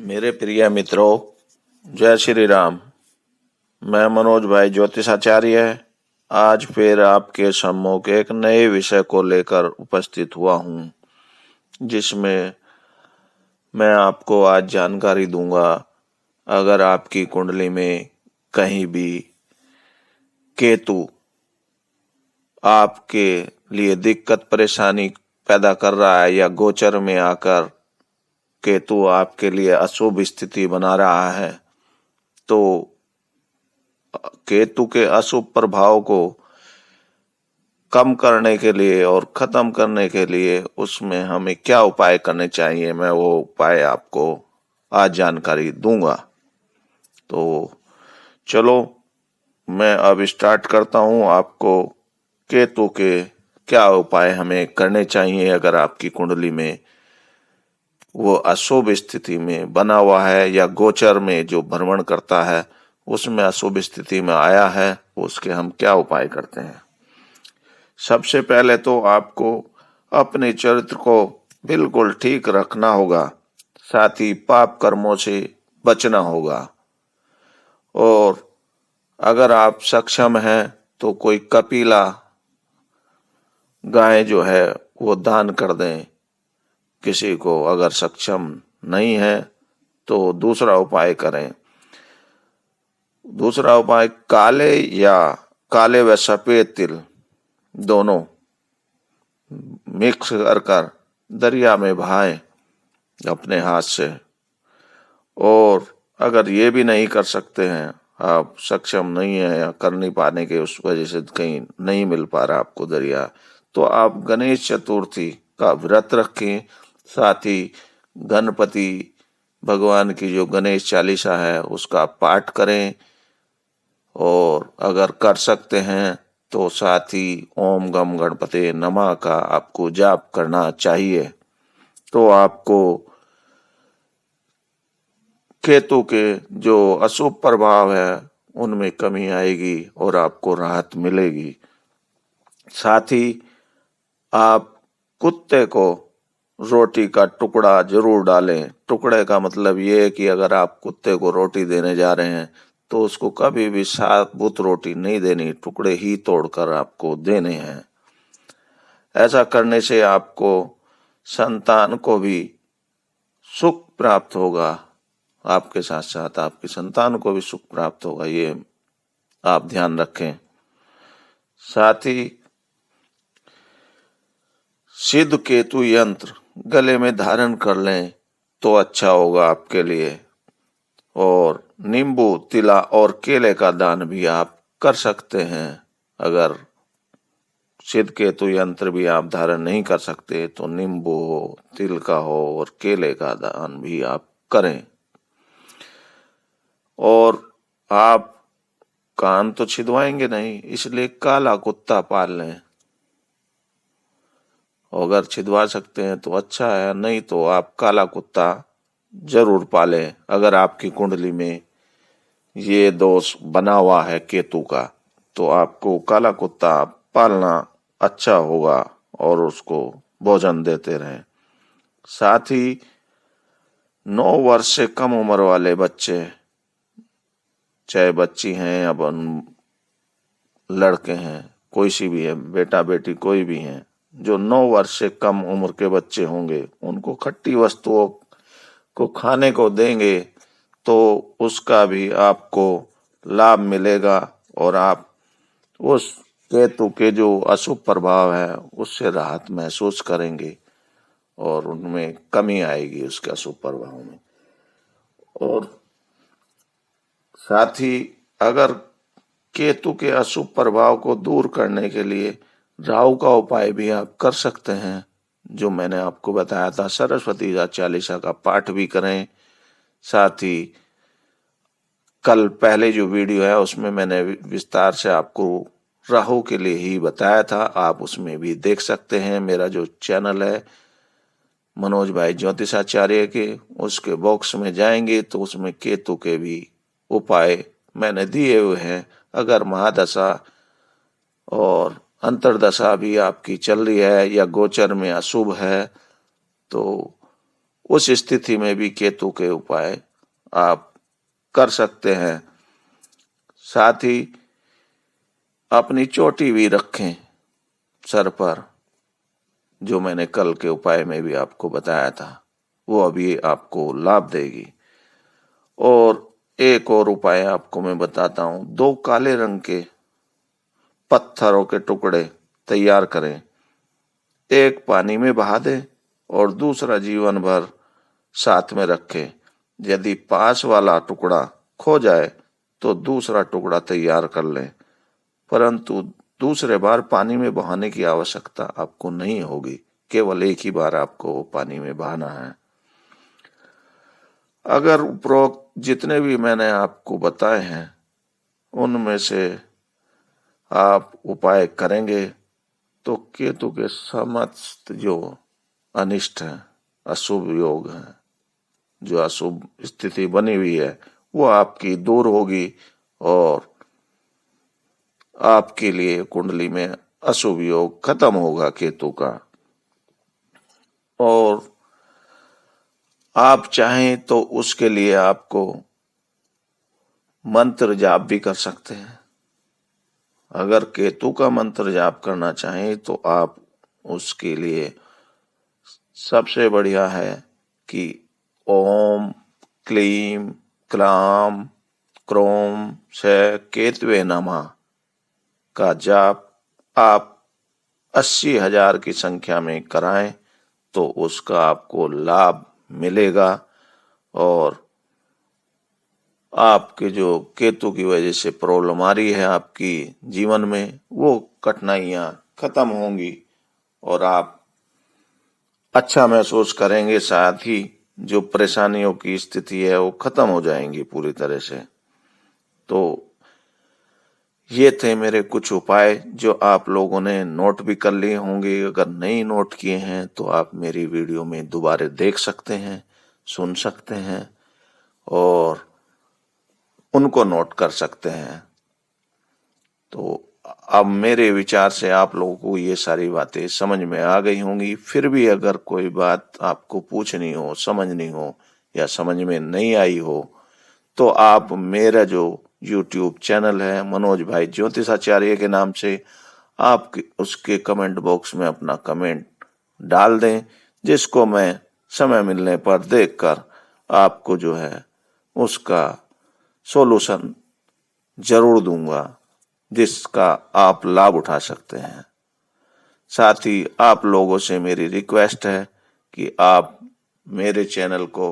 मेरे प्रिय मित्रों, जय श्री राम। मैं मनोज भाई ज्योतिषाचार्य आज फिर आपके सम्मुख एक नए विषय को लेकर उपस्थित हुआ हूँ, जिसमें मैं आपको आज जानकारी दूंगा। अगर आपकी कुंडली में कहीं भी केतु आपके लिए दिक्कत परेशानी पैदा कर रहा है या गोचर में आकर केतु आपके लिए अशुभ स्थिति बना रहा है, तो केतु के अशुभ प्रभाव को कम करने के लिए और खत्म करने के लिए उसमें हमें क्या उपाय करने चाहिए, मैं वो उपाय आपको आज जानकारी दूंगा। तो चलो मैं अब स्टार्ट करता हूं। आपको केतु के क्या उपाय हमें करने चाहिए अगर आपकी कुंडली में वो अशुभ स्थिति में बना हुआ है या गोचर में जो भ्रमण करता है उसमें अशुभ स्थिति में आया है, उसके हम क्या उपाय करते हैं। सबसे पहले तो आपको अपने चरित्र को बिल्कुल ठीक रखना होगा, साथ ही पाप कर्मों से बचना होगा। और अगर आप सक्षम हैं तो कोई कपिला गाय जो है वो दान कर दें किसी को। अगर सक्षम नहीं है तो दूसरा उपाय करें। दूसरा उपाय काले व सफेद तिल दोनों मिक्स कर दरिया में बहाएं अपने हाथ से। और अगर ये भी नहीं कर सकते हैं, आप सक्षम नहीं है या कर नहीं पाने के उस वजह से कहीं नहीं मिल पा रहा आपको दरिया, तो आप गणेश चतुर्थी का व्रत रखें। साथ ही गणपति भगवान की जो गणेश चालीसा है उसका पाठ करें। और अगर कर सकते हैं तो साथ ही ओम गम गणपते नमः का आपको जाप करना चाहिए। तो आपको केतु के जो अशुभ प्रभाव है उनमें कमी आएगी और आपको राहत मिलेगी। साथ ही आप कुत्ते को रोटी का टुकड़ा जरूर डालें। टुकड़े का मतलब ये है कि अगर आप कुत्ते को रोटी देने जा रहे हैं तो उसको कभी भी साबुत रोटी नहीं देनी, टुकड़े ही तोड़कर आपको देने हैं। ऐसा करने से आपको संतान को भी सुख प्राप्त होगा, आपके साथ साथ आपकी संतान को भी सुख प्राप्त होगा, ये आप ध्यान रखें। साथ ही सिद्ध केतु यंत्र गले में धारण कर लें तो अच्छा होगा आपके लिए। और नींबू, तिला और केले का दान भी आप कर सकते हैं। अगर सिद्ध केतु यंत्र भी आप धारण नहीं कर सकते तो नींबू हो, तिल का हो और केले का दान भी आप करें। और आप कान तो छिदवाएंगे नहीं, इसलिए काला कुत्ता पाल लें। अगर छिदवा सकते हैं तो अच्छा है, नहीं तो आप काला कुत्ता जरूर पालें। अगर आपकी कुंडली में ये दोष बना हुआ है केतु का, तो आपको काला कुत्ता पालना अच्छा होगा और उसको भोजन देते रहें। साथ ही 9 वर्ष से कम उम्र वाले बच्चे, चाहे बच्ची हैं या लड़के हैं, कोई सी भी है, बेटा बेटी कोई भी हैं, जो 9 वर्ष से कम उम्र के बच्चे होंगे उनको खट्टी वस्तुओं को खाने को देंगे तो उसका भी आपको लाभ मिलेगा और आप उस केतु के जो अशुभ प्रभाव है उससे राहत महसूस करेंगे और उनमें कमी आएगी उसके अशुभ प्रभाव में। और साथ ही अगर केतु के अशुभ प्रभाव को दूर करने के लिए राहु का उपाय भी आप कर सकते हैं, जो मैंने आपको बताया था। सरस्वती चालीसा का पाठ भी करें। साथ ही कल पहले जो वीडियो है उसमें मैंने विस्तार से आपको राहु के लिए ही बताया था, आप उसमें भी देख सकते हैं। मेरा जो चैनल है मनोज भाई ज्योतिषाचार्य के, उसके बॉक्स में जाएंगे तो उसमें केतु के भी उपाय मैंने दिए हुए हैं। अगर महादशा और अंतरदशा भी आपकी चल रही है या गोचर में अशुभ है तो उस स्थिति में भी केतु के उपाय आप कर सकते हैं। साथ ही अपनी चोटी भी रखें सर पर, जो मैंने कल के उपाय में भी आपको बताया था, वो अभी आपको लाभ देगी। और एक और उपाय आपको मैं बताता हूं। 2 काले रंग के पत्थरों के टुकड़े तैयार करें, एक पानी में बहा दें और दूसरा जीवन भर साथ में रखें। यदि पास वाला टुकड़ा खो जाए तो दूसरा टुकड़ा तैयार कर लें, परंतु दूसरे बार पानी में बहाने की आवश्यकता आपको नहीं होगी, केवल एक ही बार आपको पानी में बहाना है। अगर उपरोक्त जितने भी मैंने आपको बताए हैं उनमें से आप उपाय करेंगे तो केतु के समस्त जो अनिष्ट है, अशुभ योग है, जो अशुभ स्थिति बनी हुई है, वो आपकी दूर होगी और आपके लिए कुंडली में अशुभ योग खत्म होगा केतु का। और आप चाहें तो उसके लिए आपको मंत्र जाप भी कर सकते हैं। अगर केतु का मंत्र जाप करना चाहें तो आप उसके लिए सबसे बढ़िया है कि ओम क्लीम क्लाम क्रोम से केतवे नमः का जाप आप 80,000 की संख्या में कराएं तो उसका आपको लाभ मिलेगा और आपके जो केतु की वजह से प्रॉब्लम आ रही है आपकी जीवन में, वो कठिनाइयां खत्म होंगी और आप अच्छा महसूस करेंगे। साथ ही जो परेशानियों की स्थिति है वो खत्म हो जाएंगी पूरी तरह से। तो ये थे मेरे कुछ उपाय जो आप लोगों ने नोट भी कर लिए होंगे। अगर नहीं नोट किए हैं तो आप मेरी वीडियो में दोबारा देख सकते हैं, सुन सकते हैं और उनको नोट कर सकते हैं। तो अब मेरे विचार से आप लोगों को ये सारी बातें समझ में आ गई होंगी। फिर भी अगर कोई बात आपको पूछनी हो, समझनी हो या समझ में नहीं आई हो तो आप मेरा जो YouTube चैनल है मनोज भाई ज्योतिषाचार्य के नाम से, आप उसके कमेंट बॉक्स में अपना कमेंट डाल दें, जिसको मैं समय मिलने पर देखकर आपको जो है उसका सॉल्यूशन जरूर दूंगा, जिसका आप लाभ उठा सकते हैं। साथ ही आप लोगों से मेरी रिक्वेस्ट है कि आप मेरे चैनल को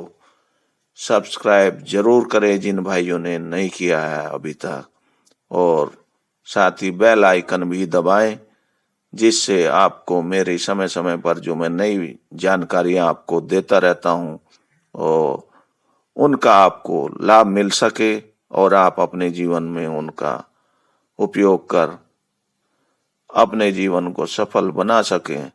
सब्सक्राइब जरूर करें जिन भाइयों ने नहीं किया है अभी तक, और साथ ही बेल आइकन भी दबाएं, जिससे आपको मेरे समय समय पर जो मैं नई जानकारियां आपको देता रहता हूं और उनका आपको लाभ मिल सके और आप अपने जीवन में उनका उपयोग कर अपने जीवन को सफल बना सकें।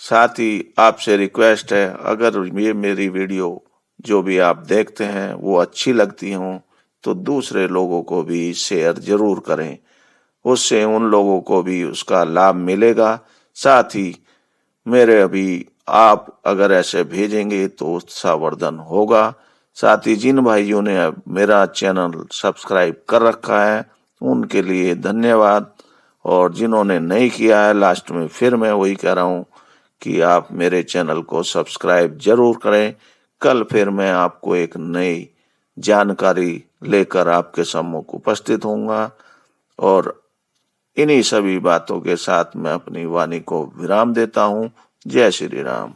साथ ही आपसे रिक्वेस्ट है, अगर ये मेरी वीडियो जो भी आप देखते हैं वो अच्छी लगती हो तो दूसरे लोगों को भी शेयर जरूर करें, उससे उन लोगों को भी उसका लाभ मिलेगा। साथ ही मेरे अभी आप अगर ऐसे भेजेंगे तो उत्साहवर्धन होगा। साथ ही जिन भाइयों ने मेरा चैनल सब्सक्राइब कर रखा है उनके लिए धन्यवाद, और जिन्होंने नहीं किया है लास्ट में फिर मैं वही कह रहा हूँ कि आप मेरे चैनल को सब्सक्राइब जरूर करें। कल फिर मैं आपको एक नई जानकारी लेकर आपके सम्मुख उपस्थित होऊंगा और इन्हीं सभी बातों के साथ मैं अपनी वाणी को विराम देता हूँ। जय श्री राम।